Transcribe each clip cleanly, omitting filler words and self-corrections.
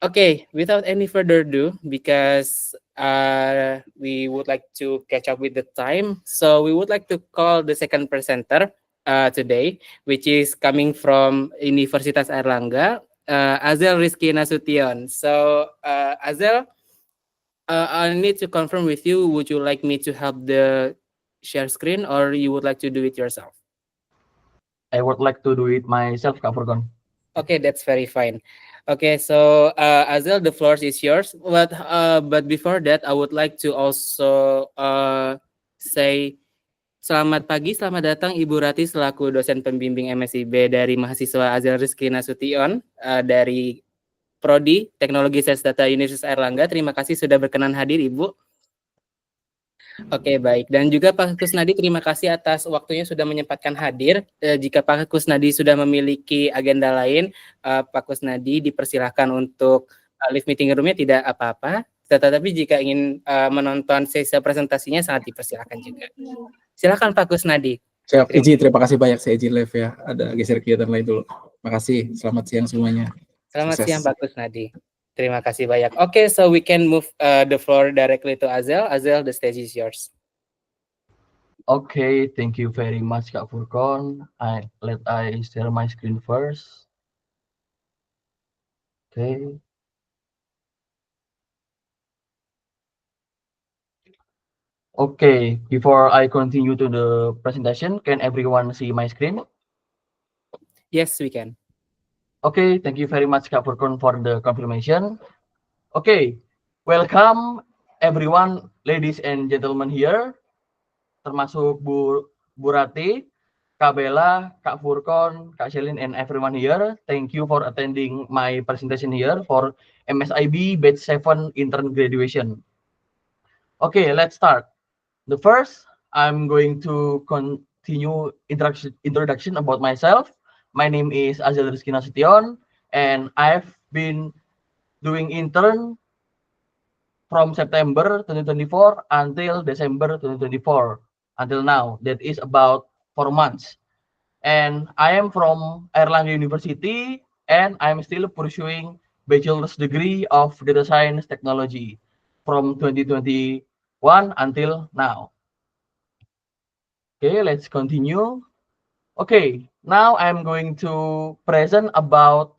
Okay, without any further ado, because we would like to catch up with the time, so we would like to call the second presenter today, which is coming from Universitas Airlangga, Azel Rizky Nasution. So, Azel, I need to confirm with you. Would you like me to help the share screen, or you would like to do it yourself? I would like to do it myself, Kak Furkon. Okay, that's very fine. Okay, so Azel, the floor is yours. But before that, I would like to also say selamat pagi, selamat datang Ibu Rati selaku dosen pembimbing MSIB dari mahasiswa Azel Rizky Nasution dari Prodi Teknologi Sains Data Universitas Airlangga. Terima kasih sudah berkenan hadir, Ibu. Oke, baik. Dan juga Pak Kusnadi, terima kasih atas waktunya sudah menyempatkan hadir. Jika Pak Kusnadi sudah memiliki agenda lain, Pak Kusnadi dipersilahkan untuk live meeting room-nya tidak apa-apa. Tetapi jika ingin menonton sesi presentasinya sangat dipersilahkan juga. Silakan Pak Kusnadi. Siap, Iji, terima kasih banyak saya Iji live ya. Ada geser kegiatan lain dulu. Makasih, selamat siang semuanya. Selamat Sukses. siang Pak Kusnadi. Terima kasih banyak. Okay, so we can move the floor directly to Azel. Azel, the stage is yours. Okay, thank you very much, Kak Furkon. Let I share my screen first. Okay. Okay, before I continue to the presentation, can everyone see my screen? Yes, we can. Okay, thank you very much, Kak Furkon, for the confirmation. Okay, welcome everyone, ladies and gentlemen here, termasuk Bu Rati, Kak Bella, Kak Furkon, Kak Shelin, and everyone here. Thank you for attending my presentation here for MSIB Batch 7 Intern Graduation. Okay, let's start. The first, I'm going to continue introduction about myself. My name is Azel Rizky Nasution, and I've been doing intern from September 2024 until December 2024 until now. That is about 4 months. And I am from Airlangga University, and I'm still pursuing bachelor's degree of data science technology from 2021 until now. Okay, let's continue. Okay, now I'm going to present about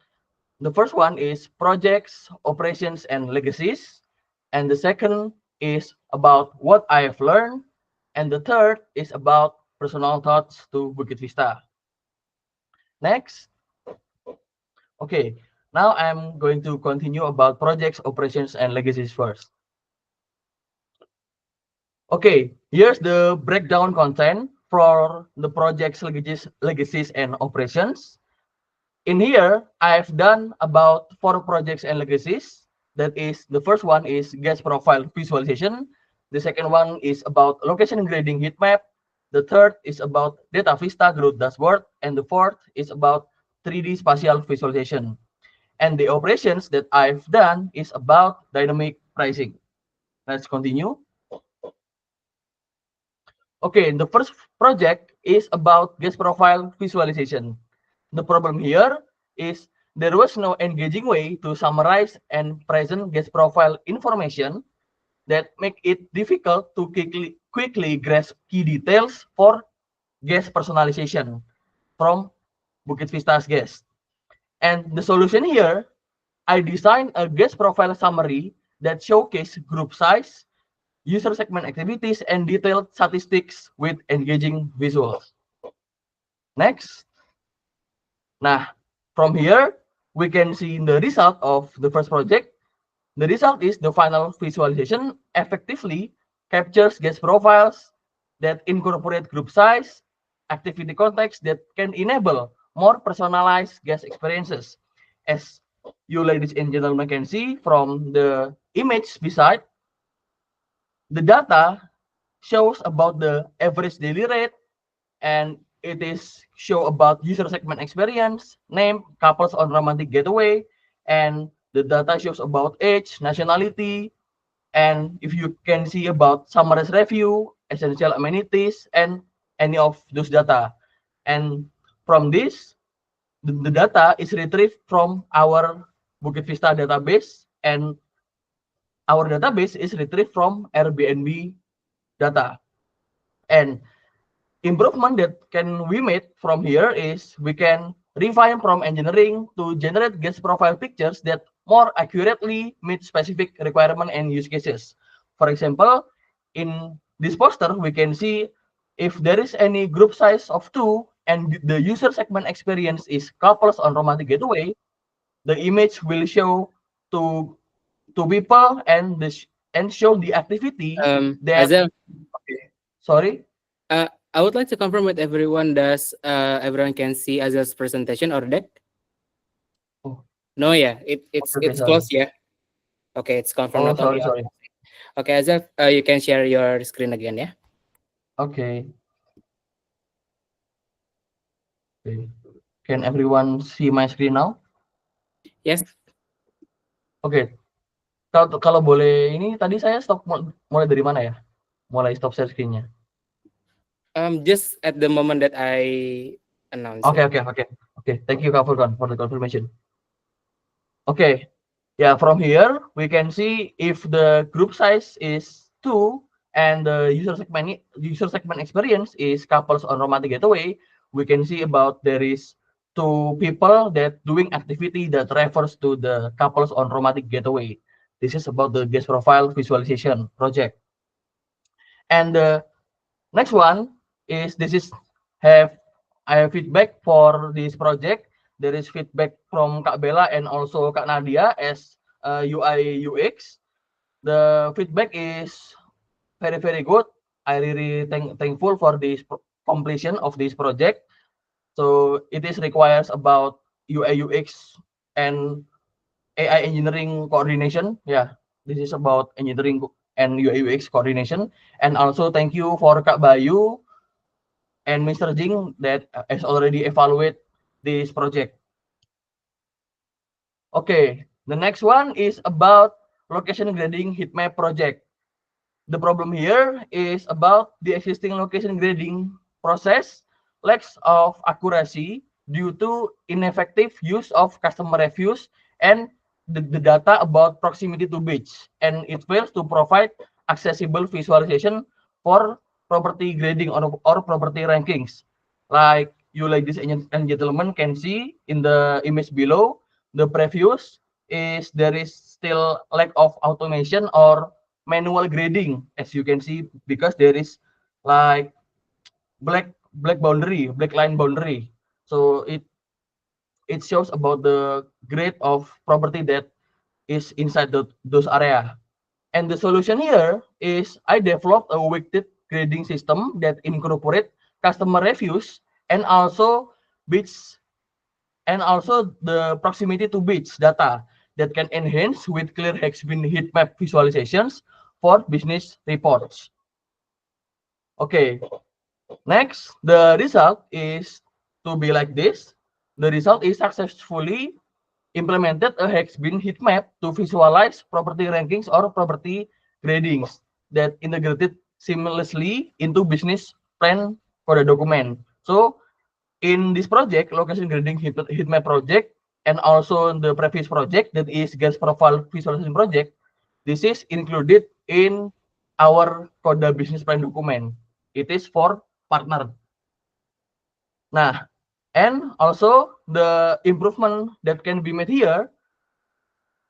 the first one is projects, operations, and legacies. And the second is about what I have learned. And the third is about personal thoughts to Bukit Vista. Next. Okay, now I'm going to continue about projects, operations, and legacies first. Okay, here's the breakdown content for the projects, legacies, and operations. In here, I've done about 4 projects and legacies. That is, the first one is gas profile visualization. The second one is about location grading heat map. The third is about Data Vista growth dashboard. And the fourth is about 3D spatial visualization. And the operations that I've done is about dynamic pricing. Let's continue. Okay, the first project is about gas profile visualization. The problem here is there was no engaging way to summarize and present gas profile information that make it difficult to quickly grasp key details for gas personalization from Bukit Vista's gas. And the solution here, I designed a gas profile summary that showcase group size, user segment activities, and detailed statistics with engaging visuals. Next. Nah, from here, we can see the result of the first project. The result is the final visualization effectively captures gas profiles that incorporate group size, activity context that can enable more personalized gas experiences. As you ladies and gentlemen can see from the image beside, the data shows about the average daily rate, and it is show about user segment experience, name, couples on romantic getaway, and the data shows about age, nationality, and if you can see about summarized review, essential amenities, and any of those data. And from this, the data is retrieved from our Bukit Vista database, and our database is retrieved from Airbnb data. And improvement that can we made from here is we can refine prompt engineering to generate guest profile pictures that more accurately meet specific requirement and use cases. For example, in this poster, we can see if there is any group size of 2 and the user segment experience is couples on romantic getaway, the image will show to people and show the activity that Azel, sorry. I would like to confirm with everyone. Does everyone can see Azel's presentation or deck? Oh. No, yeah, Okay, it's sorry. closed, yeah. Okay, it's confirmed. Oh, Not only sorry. Okay, Azel, you can share your screen again, yeah. Okay. Okay. Can everyone see my screen now? Yes. Oke. Kalau boleh ini tadi saya stop mulai dari mana ya? Mulai stop share screen-nya. Just at the moment that I announce. Okay. Thank you, Kak Furkan, for the confirmation. Okay. Yeah, from here we can see if the group size is 2 and the user segment experience is couples on romantic getaway, we can see about there is 2 people that doing activity that refers to the couples on romantic getaway. This is about the guest profile visualization project. And the next one is I have feedback for this project. There is feedback from Kak Bella and also Kak Nadia as UI UX. The feedback is very good. I really thankful for this completion of this project. So it is requires about UI UX and AI engineering coordination. Yeah, this is about engineering and UI UX coordination. And also thank you for Kak Bayu and Mr. Jing that has already evaluated this project. Okay, the next one is about location grading heat map project. The problem here is about the existing location grading process lacks of accuracy due to ineffective use of customer reviews and the data about proximity to beach, and it fails to provide accessible visualization for property grading or property rankings. Like you ladies and gentlemen can see in the image below, the previews is there is still lack of automation or manual grading, as you can see, because there is like black line boundary. So it shows about the grade of property that is inside those area. And the solution here is I developed a weighted grading system that incorporate customer reviews and also beach and also the proximity to beach data that can enhance with clear Hexbin heat map visualizations for business reports. Okay, next, the result is to be like this. The result is successfully implemented a Hexbin heat map to visualize property rankings or property gradings that integrated seamlessly into business plan for the document. So in this project, location grading heat map project, and also the previous project that is guest profile visualization project, this is included in our Coda business plan document. It is for partner. Nah, and also the improvement that can be made here,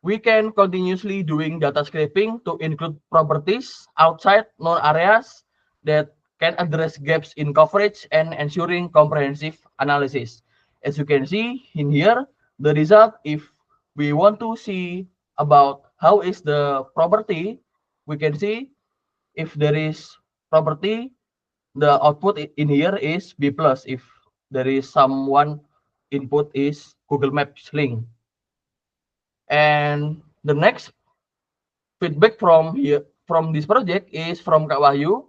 we can continuously doing data scraping to include properties outside known areas that can address gaps in coverage and ensuring comprehensive analysis. As you can see in here, the result, if we want to see about how is the property, we can see if there is property, the output in here is B+. If there is someone input is Google Maps link. And the next feedback from this project is from Kak Wahyu.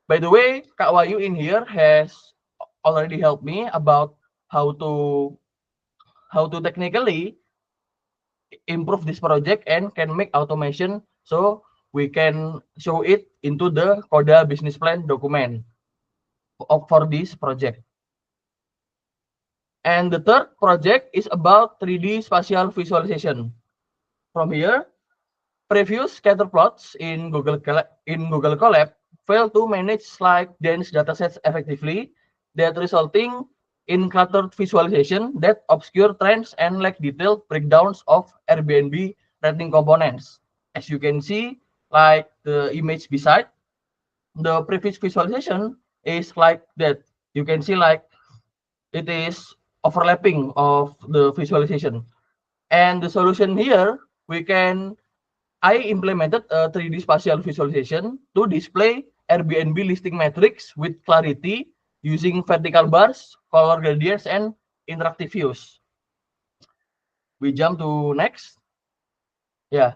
By the way, Kak Wahyu in here has already helped me about how to technically improve this project and can make automation so we can show it into the Coda business plan document for this project. And the third project is about 3D spatial visualization. From here, previous scatter plots in Google Colab fail to manage like dense datasets effectively, that resulting in cluttered visualization that obscure trends and lack detailed breakdowns of Airbnb rating components. As you can see, like the image beside, the previous visualization is like that. You can see like it is overlapping of the visualization. And the solution here, I implemented a 3D spatial visualization to display Airbnb listing metrics with clarity using vertical bars, color gradients, and interactive views. We jump to next. Yeah,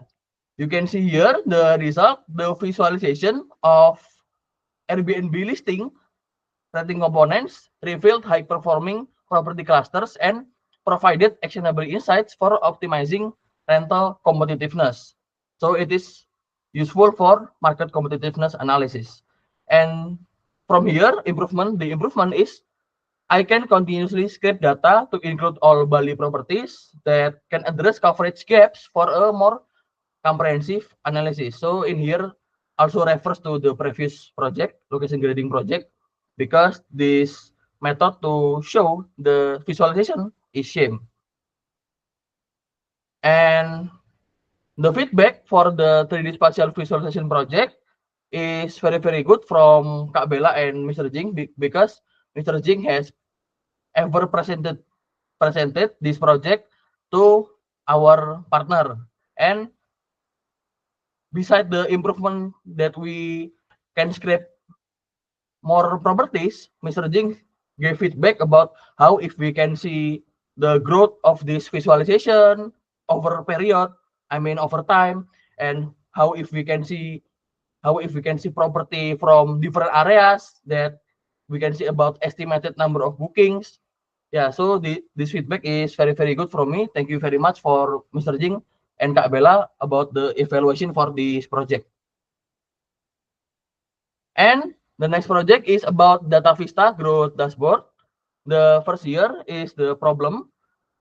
you can see here the result, the visualization of Airbnb listing rating components revealed high-performing property clusters and provided actionable insights for optimizing rental competitiveness. So it is useful for market competitiveness analysis. And from here, the improvement is I can continuously scrape data to include all Bali properties that can address coverage gaps for a more comprehensive analysis. So in here also refers to the previous project, location grading project, because this method to show the visualization is same. And the feedback for the 3D spatial visualization project is very good from Kak Bella and Mr. Jing because Mr. Jing has ever presented this project to our partner. And beside the improvement that we can scrape more properties, Mr. Jing gave feedback about how if we can see the growth of this visualization over period, over time, and how if we can see property from different areas that we can see about estimated number of bookings. Yeah, so this feedback is very good from me. Thank you very much for Mr. Jing and Kak Bella about the evaluation for this project. And the next project is about Data Vista Growth Dashboard. The first year is the problem.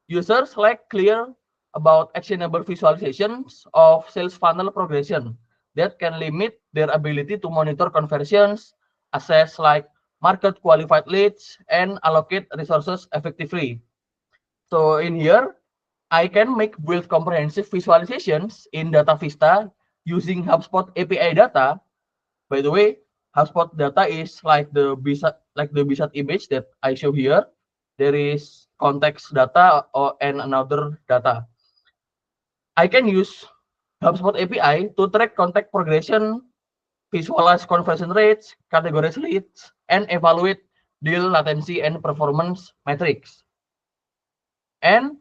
Users lack clear about actionable visualizations of sales funnel progression that can limit their ability to monitor conversions, assess like market qualified leads, and allocate resources effectively. So in here, I can build comprehensive visualizations in Data Vista using HubSpot API data. By the way, HubSpot data is like the Bisat image that I show here. There is context data and another data. I can use HubSpot API to track contact progression, visualize conversion rates, categorize leads, and evaluate deal latency and performance metrics. And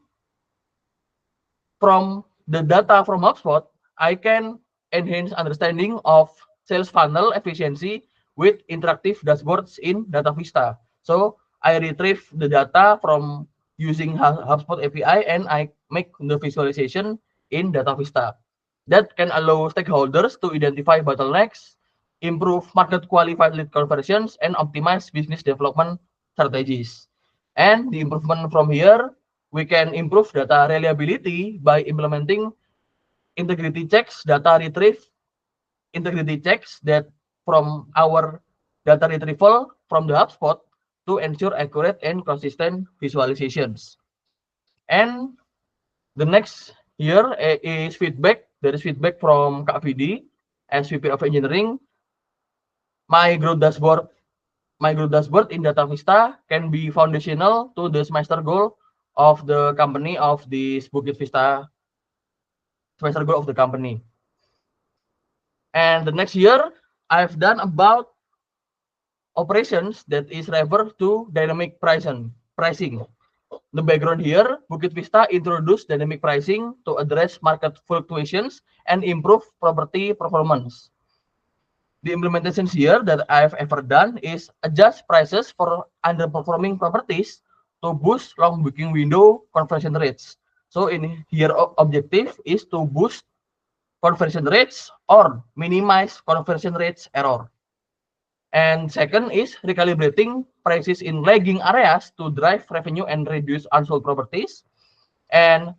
from the data from HubSpot, I can enhance understanding of sales funnel efficiency with interactive dashboards in Data Vista. So I retrieve the data from using HubSpot API and I make the visualization in Data Vista. That can allow stakeholders to identify bottlenecks, improve market qualified lead conversions, and optimize business development strategies. And the improvement from here, we can improve data reliability by implementing integrity checks, data retrieve, integrity checks that from our data retrieval from the HubSpot to ensure accurate and consistent visualizations. And the next here is feedback. There is feedback from Kak Vidi, SVP of Engineering. My growth dashboard in Data Vista can be foundational to the semester goal of the company of this Bukit Vista semester goal of the company. And the next year, I've done about operations that is referred to dynamic pricing. The background here, Bukit Vista introduced dynamic pricing to address market fluctuations and improve property performance. The implementations here that I've ever done is adjust prices for underperforming properties to boost long booking window conversion rates. So in here, objective is to boost conversion rates or minimize conversion rates error. And second is recalibrating prices in lagging areas to drive revenue and reduce unsold properties. And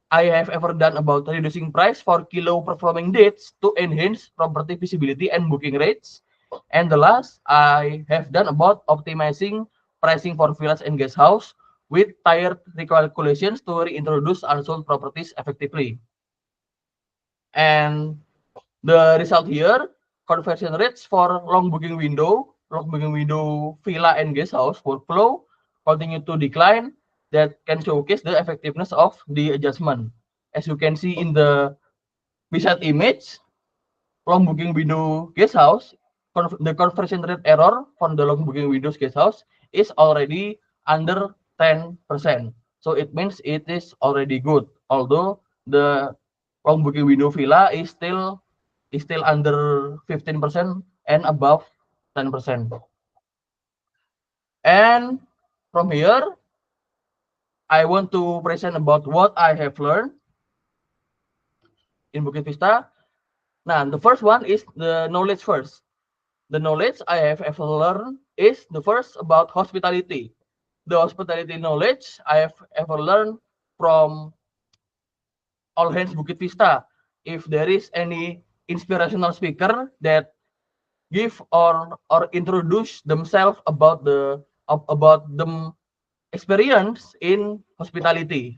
I have ever done about reducing price for kilo performing dates to enhance property visibility and booking rates. And the last I have done about optimizing pricing for villas and guest house with tiered recalculations to reintroduce unsold properties effectively. And the result here, conversion rates for long booking window villa and guest house workflow continue to decline. That can showcase the effectiveness of the adjustment. As you can see in the beside image, long booking window guest house, the conversion rate error from the long booking windows guest house is already under 10%. So it means it is already good. Although the long booking window villa is still under 15% and above 10%. And from here, I want to present about what I have learned in Bukit Vista. Now, the first one is the knowledge first. The knowledge I have ever learned is the first about hospitality. The hospitality knowledge I have ever learned from All Hands Bukit Vista. If there is any inspirational speaker that give or introduce themselves about about them experience in hospitality.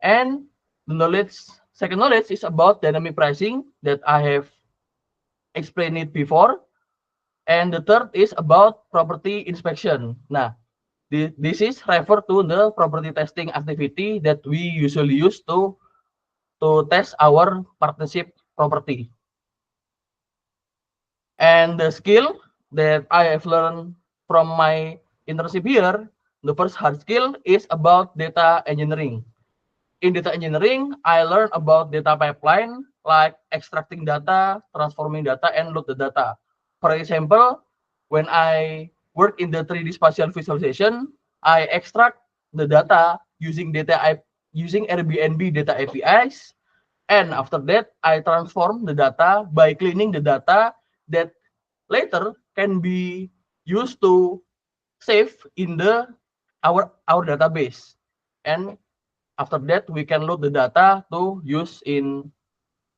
And the knowledge, second knowledge is about dynamic pricing that I have explained it before. And the third is about property inspection. Nah, this is refer to the property testing activity that we usually use to test our partnership property. And the skill that I have learned from my internship here, the first hard skill is about data engineering. In data engineering, I learned about data pipeline, like extracting data, transforming data, and load the data. For example, when I work in the 3D spatial visualization, I extract the data using using Airbnb data APIs, and after that, I transform the data by cleaning the data that later can be used to save in the our database. And after that, we can load the data to use in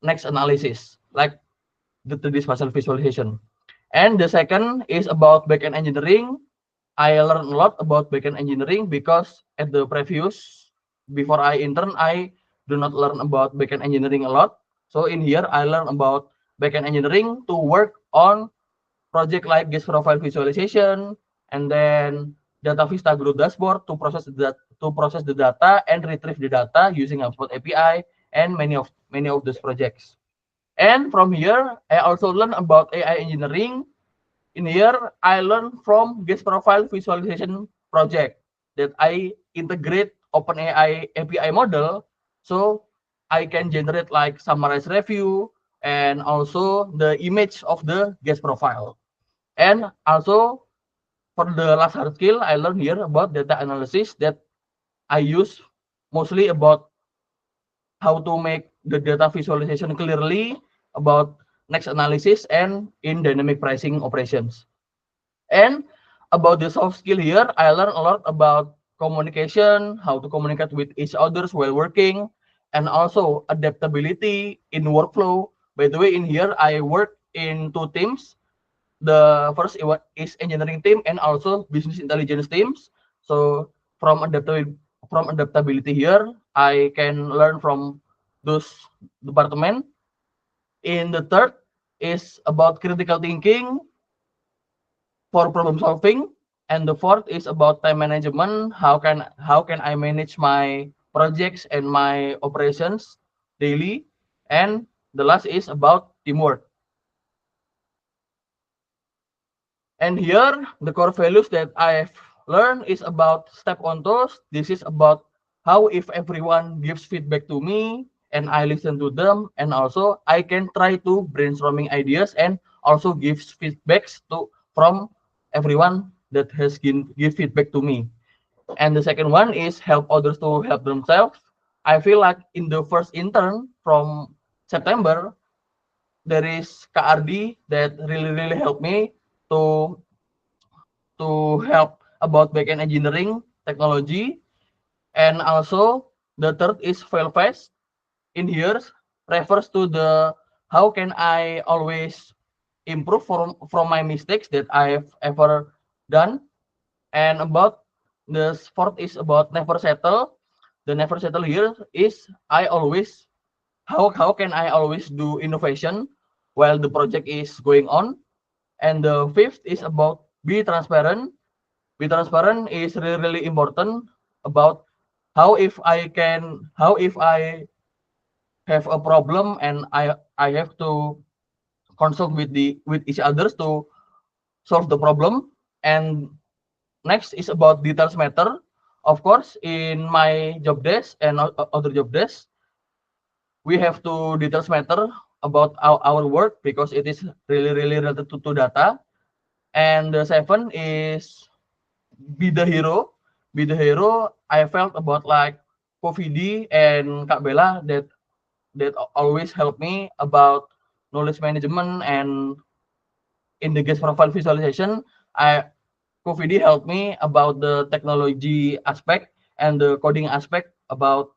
next analysis, like the 3D spatial visualization. And the second is about backend engineering. I learned a lot about backend engineering because at the previous, before I intern, I do not learn about backend engineering a lot. So in here, I learn about backend engineering to work on project like guest profile visualization, and then Data Vista Grow dashboard to process the data and retrieve the data using HubSpot API and many of those projects. And from here, I also learn about AI engineering. In here, I learn from guest profile visualization project that I integrate OpenAI API model, so I can generate like summarize review and also the image of the guest profile. And also for the last hard skill, I learned here about data analysis that I use mostly about how to make the data visualization clearly about next analysis and in dynamic pricing operations. And about the soft skill here, I learned a lot about communication, how to communicate with each others while working, and also adaptability in workflow. By the way, in here, I work in two teams. The first is engineering team and also business intelligence teams. So from adaptability here, I can learn from those department. In the third is about critical thinking for problem solving, and the fourth is about time management. How can I manage my projects and my operations daily, and the last is about teamwork. And here, the core values that I have learned is about step on toes. This is about how if everyone gives feedback to me and I listen to them, and also I can try to brainstorming ideas and also gives feedbacks to from everyone that has give feedback to me. And the second one is help others to help themselves. I feel like in the first intern from September, there is Kak Ardi that really helped me to help about backend engineering technology. And also the third is fail fast. In here refers to the how can I always improve from my mistakes that I've ever done. And about the fourth is about never settle. The never settle here is I always how can I always do innovation while the project is going on. And the fifth is about be transparent. Be transparent is really, really important about how if I have a problem and I have to consult with each others to solve the problem. And next is about details matter. Of course, in my job desk and other job desks, we have to details matter about our work because it is really, really related to data. And the seven is be the hero. Be the hero. I felt about like Povidi and Kak Bella that always help me about knowledge management. And in the guest profile visualization, Povidi helped me about the technology aspect and the coding aspect about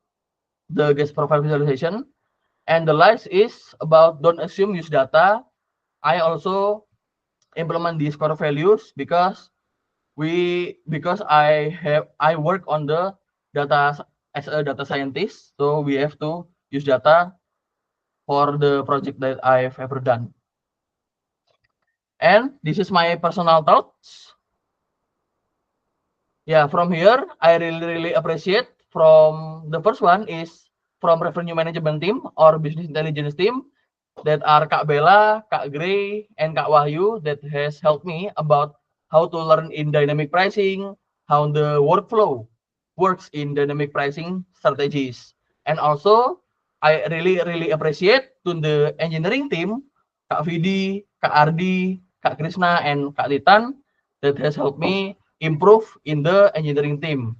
the guest profile visualization. And the last is about don't assume use data. I also implement these core values because I work on the data as a data scientist, so we have to use data for the project that I've ever done. And this is my personal thoughts. Yeah, from here I really appreciate from the first one is from revenue management team or business intelligence team that are Kak Bella, Kak Gray, and Kak Wahyu that has helped me about how to learn in dynamic pricing, how the workflow works in dynamic pricing strategies. And also, I really appreciate to the engineering team, Kak Vidi, Kak Ardi, Kak Krishna, and Kak Litan that has helped me improve in the engineering team.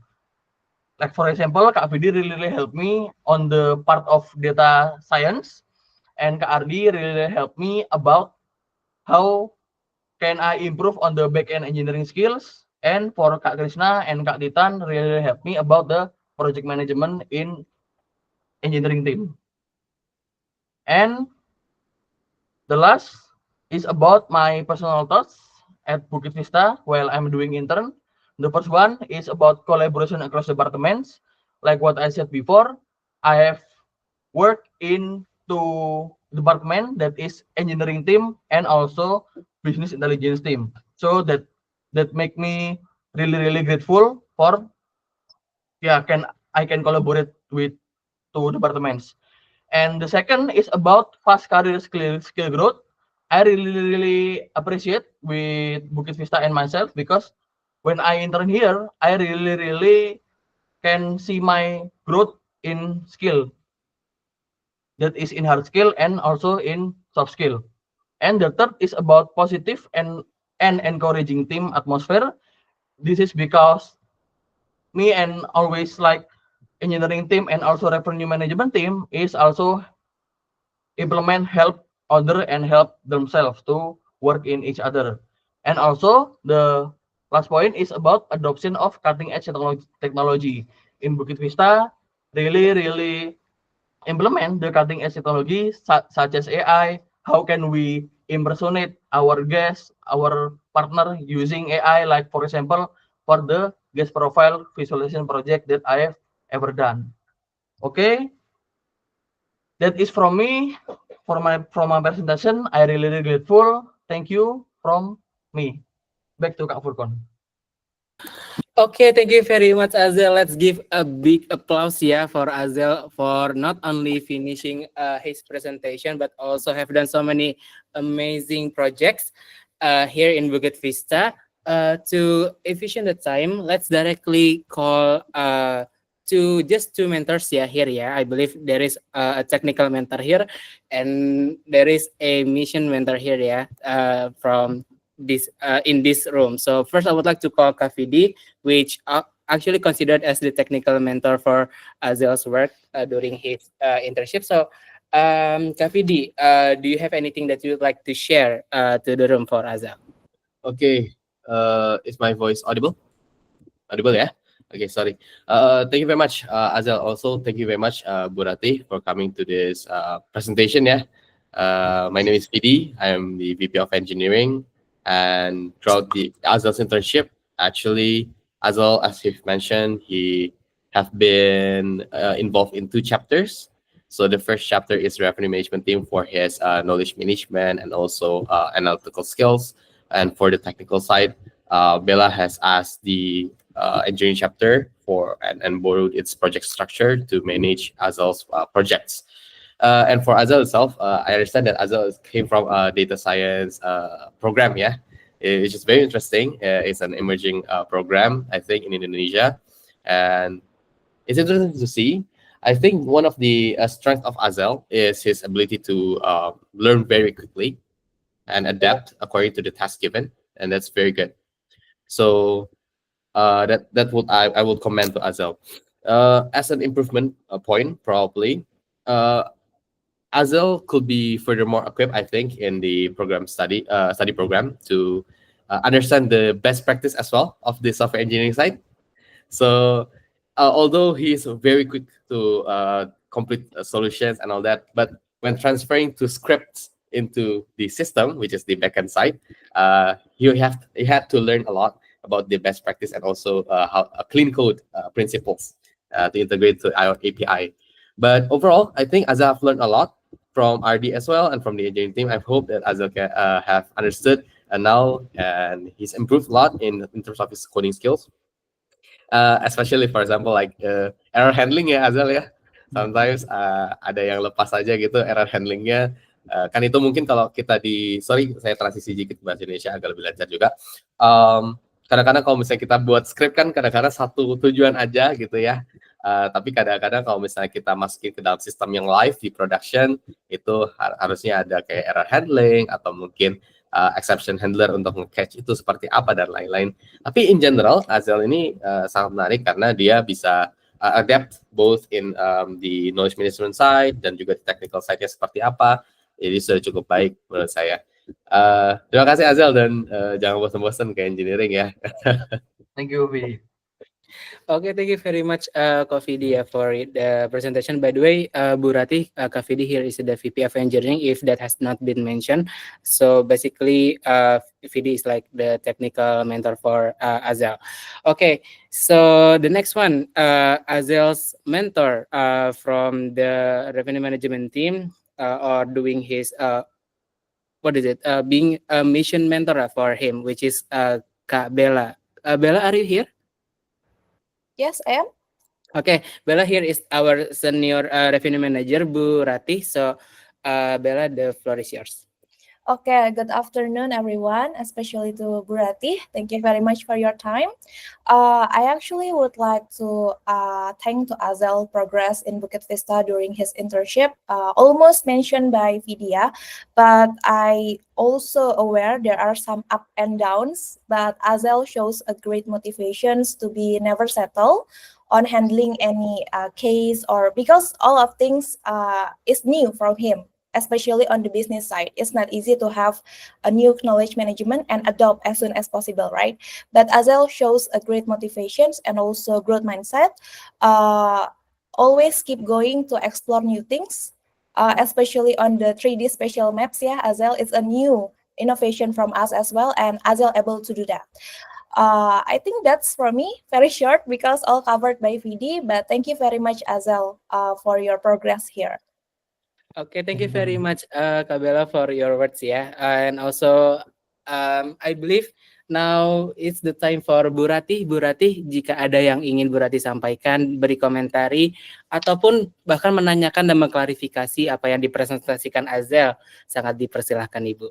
Like for example, Kak Vidi really helped me on the part of data science, and Kak Ardi really helped me about how can I improve on the back-end engineering skills. And for Kak Krishna and Kak Titan really helped me about the project management in engineering team. And the last is about my personal thoughts at Bukit Vista while I'm doing intern. The first one is about collaboration across departments. Like what I said before, I have worked in two department that is engineering team and also business intelligence team. So that make me really grateful for I can collaborate with two departments. And the second is about fast career skill growth. I really appreciate with Bukit Vista and myself because when I intern here, I really can see my growth in skill that is in hard skill and also in soft skill. And the third is about positive and encouraging team atmosphere. This is because me and always like engineering team and also revenue management team is also implement help other and help themselves to work in each other. And also the last point is about adoption of cutting edge technology. In Bukit Vista, really implement the cutting edge technology such as AI. How can we impersonate our guests, our partner using AI? Like for example, for the guest profile visualization project that I have ever done. Okay, that is from me for my presentation. I really grateful. Thank you from me. Back to Kak Furkon. Okay, thank you very much, Azel. Let's give a big applause, yeah, for Azel for not only finishing his presentation, but also have done so many amazing projects here in Bukit Vista. To efficient the time, let's directly call to just two mentors, yeah, here, yeah. I believe there is a technical mentor here, and there is a mission mentor here, yeah, from this in this room. So first, I would like to call Kafidi, which actually considered as the technical mentor for Azel's work during his internship. So, Kafidi, do you have anything that you would like to share to the room for Azel? Okay, is my voice audible? Audible, yeah? Okay, sorry. Thank you very much, Azel. Also, thank you very much, Burati, for coming to this presentation, yeah? My name is PD. I am the VP of Engineering. And throughout the Azel's internship, actually, Azel, as he mentioned, he have been involved in 2 chapters. So the first chapter is revenue management team for his knowledge management and also analytical skills. And for the technical side, Bella has asked the engineering chapter for and borrowed its project structure to manage Azel's projects. And for Azel itself, I understand that Azel came from a data science program, yeah, which is very interesting. It's an emerging program, I think, in Indonesia, and it's interesting to see. I think one of the strengths of Azel is his ability to learn very quickly and adapt according to the task given, and that's very good. So that would I would comment to Azel. As an improvement point, probably, Azel could be furthermore equipped, I think, in the program study program to understand the best practice as well of the software engineering side. So although he is very quick to complete solutions and all that, but when transferring to scripts into the system, which is the backend side, you had to learn a lot about the best practice and also how clean code principles to integrate to our API. But overall, I think Azza have learned a lot from RD as well and from the engineering team. I hope that Azza can have understood now and he's improved a lot in terms of his coding skills. Especially for example like error handling ya Azal ya. Sometimes ada yang lepas aja gitu error handlingnya. Kan itu mungkin kalau kita sorry saya transisi dikit bahasa Indonesia agak lebih lancar juga. Kadang-kadang kalau misalnya kita buat script kan kadang-kadang satu tujuan aja gitu ya. Tapi kadang-kadang kalau misalnya kita masukin ke dalam sistem yang live di production itu harusnya ada kayak error handling atau mungkin exception handler untuk nge-catch itu seperti apa dan lain-lain. Tapi in general, Azel ini sangat menarik karena dia bisa adapt both in the knowledge management side dan juga di technical side-nya seperti apa. Jadi sudah cukup baik menurut saya. Terima kasih Azel dan jangan bosan-bosan ke engineering ya. Thank you, Vidi. Okay, thank you very much, Kofidi, for the presentation. By the way, Burati, Kofidi here is the VP of Engineering, if that has not been mentioned. So basically, Vidi is like the technical mentor for Azel. Okay, so the next one, Azel's mentor from the revenue management team or doing his, what is it, being a mission mentor for him, which is Kak Bella. Bella, are you here? Yes, I am. Okay, Bella here is our senior revenue manager, Bu Ratih. So, Bella, the floor is yours. Okay, good afternoon, everyone, especially to Burati. Thank you very much for your time. I actually would like to thank to Azel progress in Bukit Vista during his internship, almost mentioned by Vidya, but I also aware there are some up and downs, but Azel shows a great motivations to be never settle on handling any case or because all of things is new from him, especially on the business side. It's not easy to have a new knowledge management and adopt as soon as possible, right? But Azel shows a great motivations and also growth mindset. Always keep going to explore new things, especially on the 3D spatial maps. Yeah, Azel is a new innovation from us as well, and Azel able to do that. I think that's for me, very short because all covered by VD, but thank you very much, Azel, for your progress here. Okay, thank you very much, Kak Bella, for your words ya. And also, I believe now it's the time for Bu Ratih. Bu Ratih, jika ada yang ingin Bu Ratih sampaikan, beri komentari, ataupun bahkan menanyakan dan mengklarifikasi apa yang dipresentasikan Azel, sangat dipersilahkan Ibu.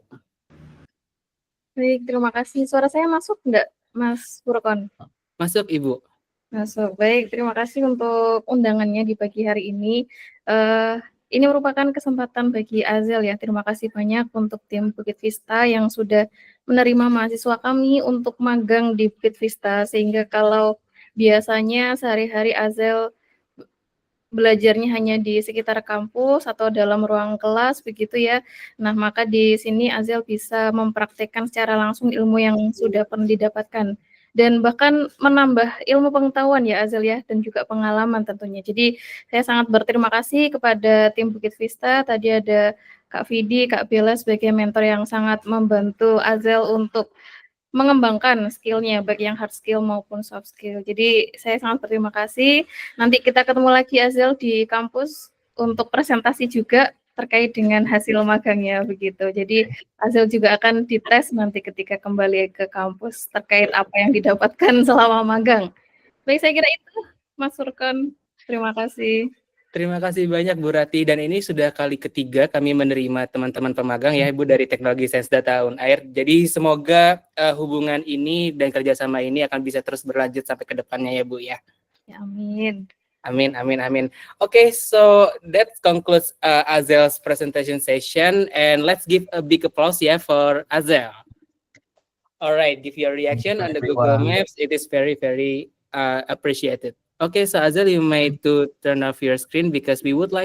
Baik, terima kasih. Suara saya masuk nggak, Mas Furkon? Masuk, Ibu. Masuk. Baik, terima kasih untuk undangannya di pagi hari ini. Ini merupakan kesempatan bagi Azel ya. Terima kasih banyak untuk tim Bukit Vista yang sudah menerima mahasiswa kami untuk magang di Bukit Vista. Sehingga kalau biasanya sehari-hari Azel belajarnya hanya di sekitar kampus atau dalam ruang kelas begitu ya. Nah, maka di sini Azel bisa mempraktekkan secara langsung ilmu yang sudah pernah didapatkan dan bahkan menambah ilmu pengetahuan ya Azel ya, dan juga pengalaman tentunya. Jadi saya sangat berterima kasih kepada tim Bukit Vista. Tadi ada Kak Vidi, Kak Bella sebagai mentor yang sangat membantu Azel untuk mengembangkan skill-nya, baik yang hard skill maupun soft skill. Jadi saya sangat berterima kasih. Nanti kita ketemu lagi Azel di kampus untuk presentasi juga terkait dengan hasil magangnya begitu. Jadi Azel juga akan dites nanti ketika kembali ke kampus terkait apa yang didapatkan selama magang. Baik, saya kira itu Mas Furkon. Terima kasih. Terima kasih banyak Bu Rati, dan ini sudah kali ketiga kami menerima teman-teman pemagang ya Ibu dari Teknologi Sains Data Unair. Jadi semoga hubungan ini dan kerjasama ini akan bisa terus berlanjut sampai ke depannya ya Bu ya. Ya, amin. Amin, amin, amin. Okay, so that concludes Azel's presentation session, and let's give a big applause for Azel. All right, give your reaction on the Google Maps. It is very, very appreciated. Okay, so Azel, you may to turn off your screen because we would like